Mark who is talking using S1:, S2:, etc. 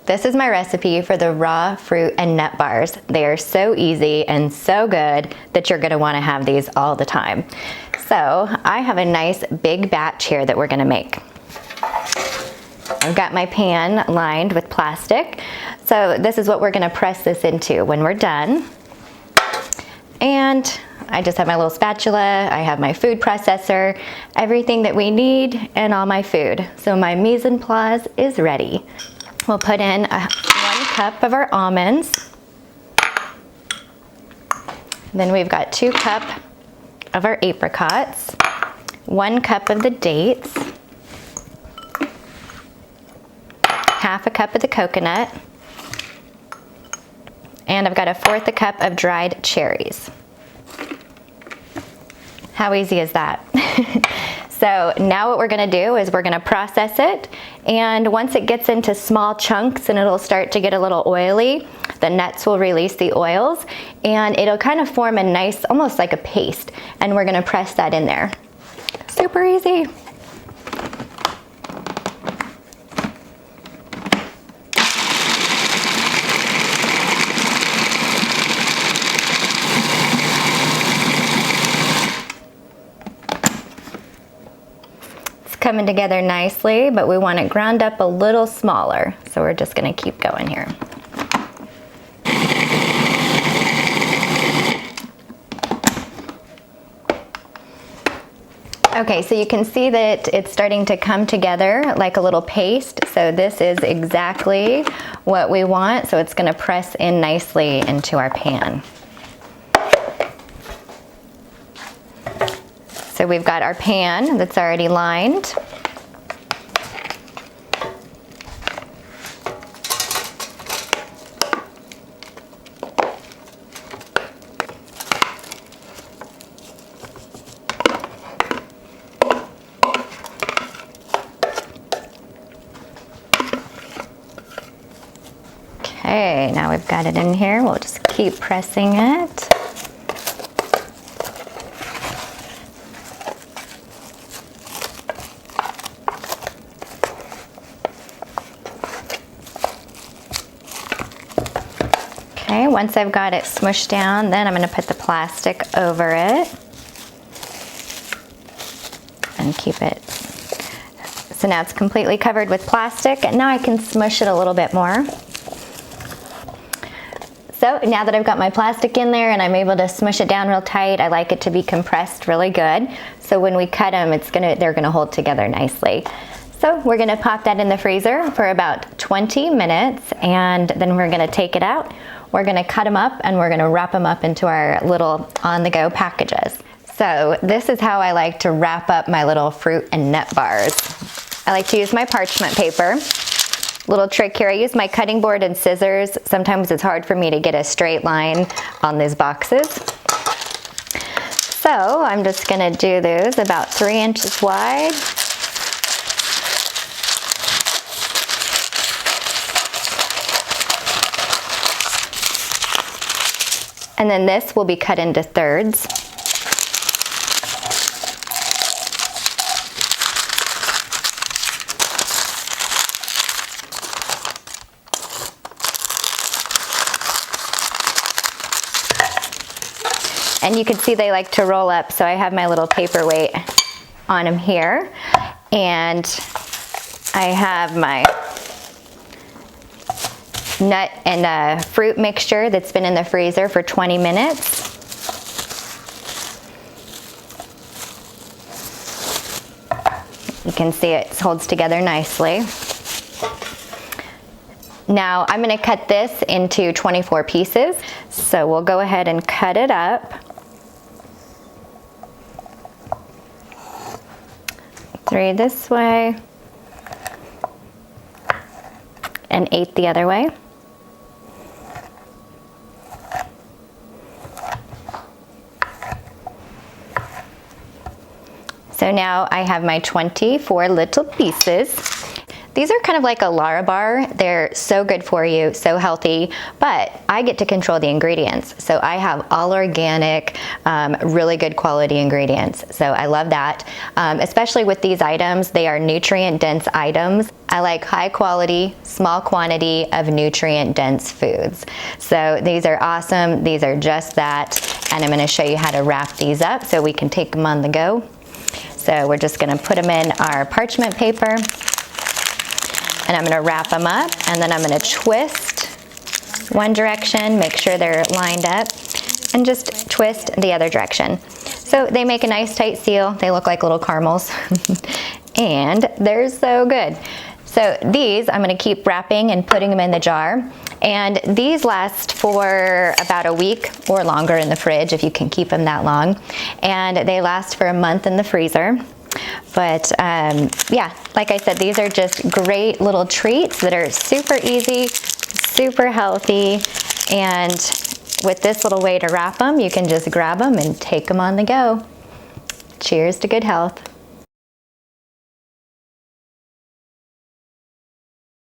S1: This is my recipe for the raw fruit and nut bars. They are so easy and so good that you're gonna wanna have these all the time. So I have a nice big batch here that we're gonna make. I've got my pan lined with plastic. So this is what we're gonna press this into when we're done. And I just have my little spatula, I have my food processor, everything that we need and all my food. So my mise en place is ready. We'll put in 1 cup of our almonds. Then we've got 2 cups of our apricots, 1 cup of the dates, 1/2 cup of the coconut, and I've got 1/4 cup of dried cherries. How easy is that? So now what we're gonna do is we're gonna process it, and once it gets into small chunks and it'll start to get a little oily, the nuts will release the oils and it'll kind of form a nice, almost like a paste, and we're gonna press that in there. Super easy. Coming together nicely, but we want it ground up a little smaller. So we're just gonna keep going here. Okay, so you can see that it's starting to come together like a little paste. So this is exactly what we want. So it's gonna press in nicely into our pan. So we've got our pan that's already lined. Okay, now we've got it in here. We'll just keep pressing it. Okay, once I've got it smushed down, then I'm going to put the plastic over it and keep it. So now it's completely covered with plastic, and now I can smush it a little bit more. So now that I've got my plastic in there and I'm able to smush it down real tight, I like it to be compressed really good. So when we cut them, they're gonna hold together nicely. So we're gonna pop that in the freezer for about 20 minutes, and then we're gonna take it out. We're gonna cut them up and we're gonna wrap them up into our little on-the-go packages. So this is how I like to wrap up my little fruit and nut bars. I like to use my parchment paper. Little trick here, I use my cutting board and scissors. Sometimes it's hard for me to get a straight line on these boxes. So I'm just gonna do those about 3 inches wide. And then this will be cut into thirds. And you can see they like to roll up, so I have my little paperweight on them here. And I have my nut and fruit mixture that's been in the freezer for 20 minutes. You can see it holds together nicely. Now I'm going to cut this into 24 pieces. So we'll go ahead and cut it up. 3 this way and 8 the other way. So now I have my 24 little pieces. These are kind of like a Lara bar. They're so good for you, so healthy, but I get to control the ingredients. So I have all organic, really good quality ingredients. So I love that. Especially with these items, they are nutrient dense items. I like high quality, small quantity of nutrient-dense foods. So these are awesome. These are just that. And I'm gonna show you how to wrap these up so we can take them on the go. So we're just gonna put them in our parchment paper, and I'm gonna wrap them up, and then I'm gonna twist one direction, make sure they're lined up, and just twist the other direction. So they make a nice tight seal. They look like little caramels, and they're so good. So these, I'm gonna keep wrapping and putting them in the jar. And these last for about a week or longer in the fridge if you can keep them that long. And they last for a month in the freezer. But yeah, like I said, these are just great little treats that are super easy, super healthy. And with this little way to wrap them, you can just grab them and take them on the go. Cheers to good health.